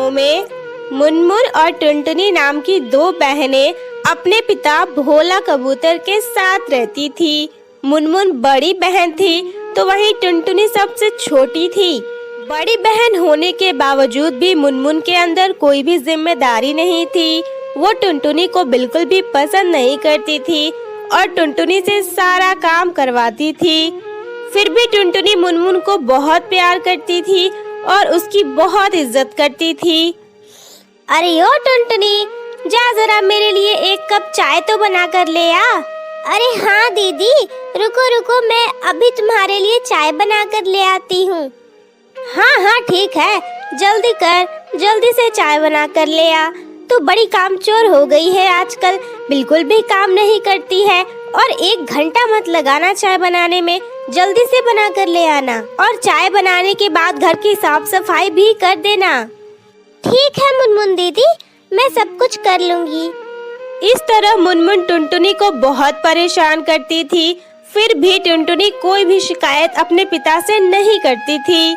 दिनों में मुनमुन और टुनटुनी नाम की दो बहनें अपने पिता भोला कबूतर के साथ रहती थी। मुनमुन बड़ी बहन थी तो वहीं टुनटुनी सबसे छोटी थी। बड़ी बहन होने के बावजूद भी मुनमुन के अंदर कोई भी जिम्मेदारी नहीं थी। वो टुनटुनी को बिल्कुल भी पसंद नहीं करती थी और टुनटुनी से सारा काम करवाती थी। फिर भी टुनटुनी मुनमुन को बहुत प्यार करती थी और उसकी बहुत इज्जत करती थी। अरे ओ टुनटुनी, जा जरा मेरे लिए एक कप चाय तो बना कर ले आ। अरे हाँ दीदी, रुको रुको, मैं अभी तुम्हारे लिए चाय बना कर ले आती हूँ। हाँ हाँ ठीक है, जल्दी कर, जल्दी से चाय बना कर ले आ। तू बड़ी कामचोर हो गई है आजकल, बिल्कुल भी काम नहीं करती है और 1 घंटा मत लगाना चाय बनाने में, जल्दी से बना कर ले आना और चाय बनाने के बाद घर की साफ सफाई भी कर देना। ठीक है मुनमुन दीदी, मैं सब कुछ कर लूंगी। इस तरह मुनमुन टुनटुनी को बहुत परेशान करती थी। फिर भी टुनटुनी कोई भी शिकायत अपने पिता से नहीं करती थी।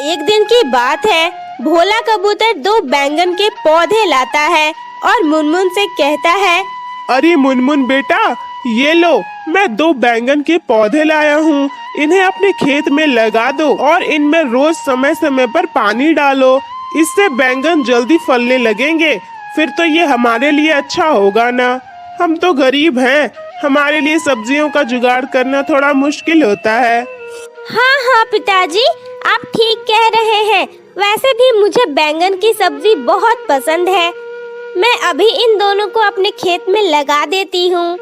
एक दिन की बात है, भोला कबूतर 2 बैंगन के पौधे लाता है और मुनमुन से कहता है, अरे मुनमुन बेटा, ये लो, मैं 2 बैंगन के पौधे लाया हूँ। इन्हें अपने खेत में लगा दो और इनमें रोज समय समय पर पानी डालो। इससे बैंगन जल्दी फलने लगेंगे। फिर तो ये हमारे लिए अच्छा होगा ना। हम तो गरीब हैं, हमारे लिए सब्जियों का जुगाड़ करना थोड़ा मुश्किल होता है। हाँ हाँ पिताजी, आप ठीक कह रहे हैं। वैसे भी मुझे बैंगन की सब्जी बहुत पसंद है। मैं अभी इन दोनों को अपने खेत में लगा देती हूँ।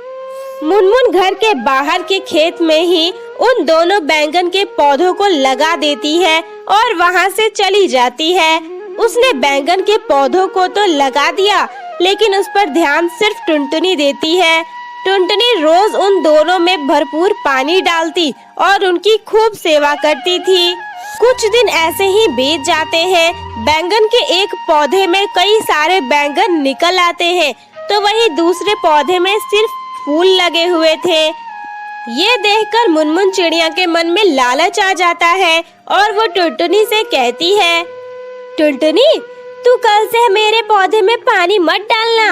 मुनमुन घर के बाहर के खेत में ही उन दोनों बैंगन के पौधों को लगा देती है और वहाँ से चली जाती है। उसने बैंगन के पौधों को तो लगा दिया, लेकिन उस पर ध्यान सिर्फ टुनटुनी देती है। टुनटुनी रोज उन दोनों में भरपूर पानी डालती और उनकी खूब सेवा करती थी। कुछ दिन ऐसे ही बीत जाते हैं। बैंगन के एक पौधे में कई सारे बैंगन निकल आते हैं, तो वहीं दूसरे पौधे में सिर्फ फूल लगे हुए थे। ये देखकर मुनमुन चिड़िया के मन में लालच आ जाता है और वो टुनटुनी से कहती है, टुनटुनी, तू कल से मेरे पौधे में पानी मत डालना।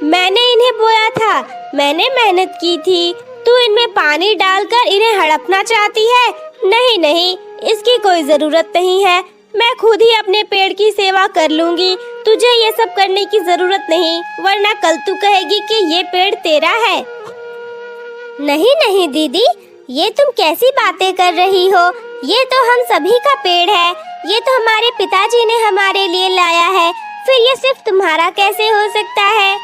मैंने इन्हें बोया था, मैंने मेहनत की थी। तू इनमें पानी डालकर इन्हें हड़पना चाहती है? नहीं नहीं, इसकी कोई जरूरत नहीं है। मैं खुद ही अपने पेड़ की सेवा कर लूंगी। तुझे ये सब करने की जरूरत नहीं, वरना कल तू कहेगी कि ये पेड़ तेरा है। नहीं नहीं दीदी, ये तुम कैसी बातें कर रही हो? ये तो हम सभी का पेड़ है। ये तो हमारे पिताजी ने हमारे लिए लाया है, फिर ये सिर्फ तुम्हारा कैसे हो सकता है?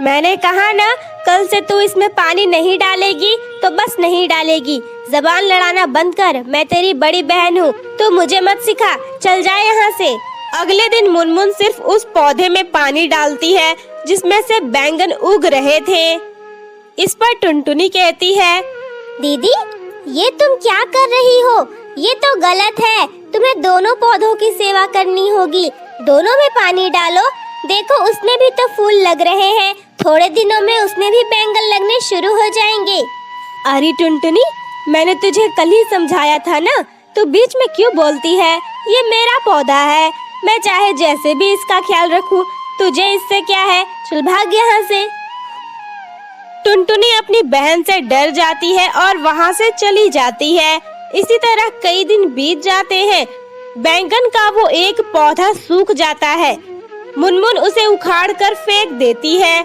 मैंने कहा ना, कल से तू इसमें पानी नहीं डालेगी तो बस नहीं डालेगी। जबान लड़ाना बंद कर, मैं तेरी बड़ी बहन हूँ, तू मुझे मत सिखा, चल जाए यहाँ से। अगले दिन मुनमुन सिर्फ उस पौधे में पानी डालती है जिसमें से बैंगन उग रहे थे। इस पर टुनटुनी कहती है, दीदी, ये तुम क्या कर रही हो? ये तो गलत है। तुम्हें दोनों पौधों की सेवा करनी होगी। दोनों में पानी डालो। देखो, उसमें भी तो फूल लग रहे हैं। थोड़े दिनों में उसमें भी बैंगन लगने शुरू हो जाएंगे। अरे टुनटुनी, मैंने तुझे कल ही समझाया था ना, तू बीच में क्यों बोलती है? ये मेरा पौधा है, मैं चाहे जैसे भी इसका ख्याल रखूं, तुझे इससे क्या है? चल भाग यहाँ से। टुनटुनी अपनी बहन से डर जाती है और वहाँ से चली जाती है। इसी तरह कई दिन बीत जाते हैं। बैंगन का वो एक पौधा सूख जाता है। मुनमुन उसे उखाड़कर फेंक देती है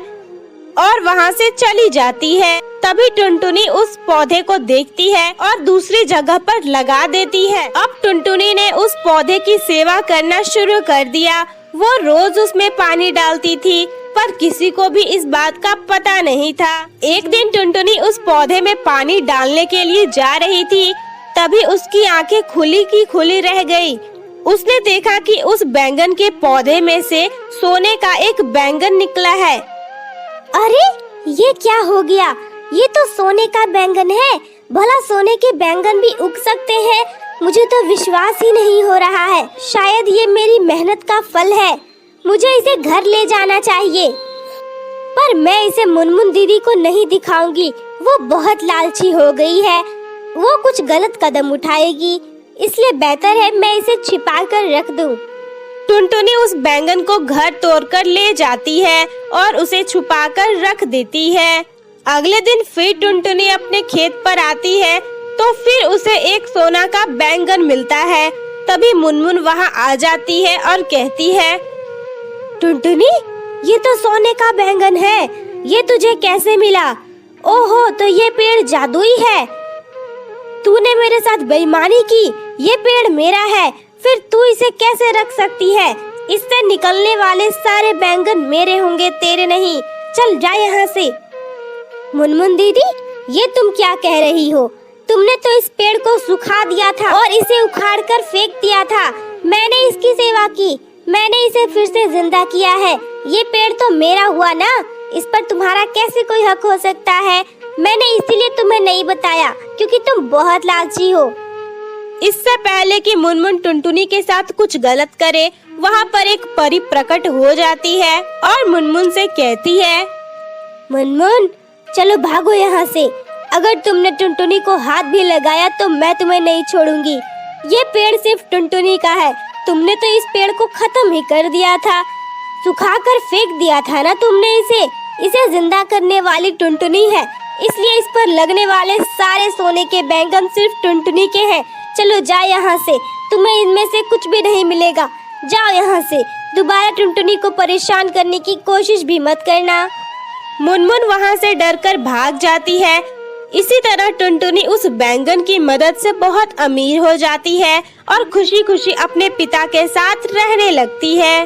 और वहाँ से चली जाती है। तभी टुनटुनी उस पौधे को देखती है और दूसरी जगह पर लगा देती है। अब टुनटुनी ने उस पौधे की सेवा करना शुरू कर दिया। वो रोज उसमें पानी डालती थी, पर किसी को भी इस बात का पता नहीं था। एक दिन टुनटुनी उस पौधे में पानी डालने के लिए जा रही थी, तभी उसकी आंखें खुली की खुली रह गई। उसने देखा कि उस बैंगन के पौधे में से सोने का एक बैंगन निकला है। अरे, ये क्या हो गया? ये तो सोने का बैंगन है। भला सोने के बैंगन भी उग सकते हैं? मुझे तो विश्वास ही नहीं हो रहा है। शायद ये मेरी मेहनत का फल है। मुझे इसे घर ले जाना चाहिए, पर मैं इसे मुनमुन दीदी को नहीं दिखाऊंगी। वो बहुत लालची हो गई है, वो कुछ गलत कदम उठाएगी, इसलिए बेहतर है मैं इसे छिपा कर रख दूं। टुनटुनी उस बैंगन को घर तोड़कर ले जाती है और उसे छुपाकर रख देती है। अगले दिन फिर टुनटुनी अपने खेत पर आती है तो फिर उसे एक सोना का बैंगन मिलता है। तभी मुनमुन वहाँ आ जाती है और कहती है, टुनटुनी, ये तो सोने का बैंगन है, ये तुझे कैसे मिला? ओहो, तो ये पेड़ जादुई है। तूने मेरे साथ बेईमानी की, ये पेड़ मेरा है, फिर तू इसे कैसे रख सकती है? इससे निकलने वाले सारे बैंगन मेरे होंगे, तेरे नहीं। चल जा यहाँ से। मुनमुन दीदी, ये तुम क्या कह रही हो? तुमने तो इस पेड़ को सुखा दिया था और इसे उखाड़कर फेंक दिया था। मैंने इसकी सेवा की, मैंने इसे फिर से जिंदा किया है। ये पेड़ तो मेरा हुआ ना, इस पर तुम्हारा कैसे कोई हक हो सकता है? मैंने इसीलिए तुम्हें नहीं बताया क्योंकि तुम बहुत लालची हो। इससे पहले कि मुनमुन टुनटुनी के साथ कुछ गलत करे, वहाँ पर एक परी प्रकट हो जाती है और मुनमुन से कहती है, मुनमुन, चलो भागो यहाँ से। अगर तुमने टुनटुनी को हाथ भी लगाया तो मैं तुम्हें नहीं छोड़ूंगी। ये पेड़ सिर्फ टुनटुनी का है, तुमने तो इस पेड़ को खत्म ही कर दिया था, सुखाकर फेंक दिया था ना तुमने इसे जिंदा करने वाली टुनटुनी है, इसलिए इस पर लगने वाले सारे सोने के बैंगन सिर्फ टुनटुनी के हैं। चलो जाओ यहाँ से, तुम्हें इनमें से कुछ भी नहीं मिलेगा। जाओ यहाँ से, दोबारा टुनटुनी को परेशान करने की कोशिश भी मत करना। मुनमुन वहाँ से डरकर भाग जाती है। इसी तरह टुनटुनी उस बैंगन की मदद से बहुत अमीर हो जाती है और खुशी खुशी अपने पिता के साथ रहने लगती है।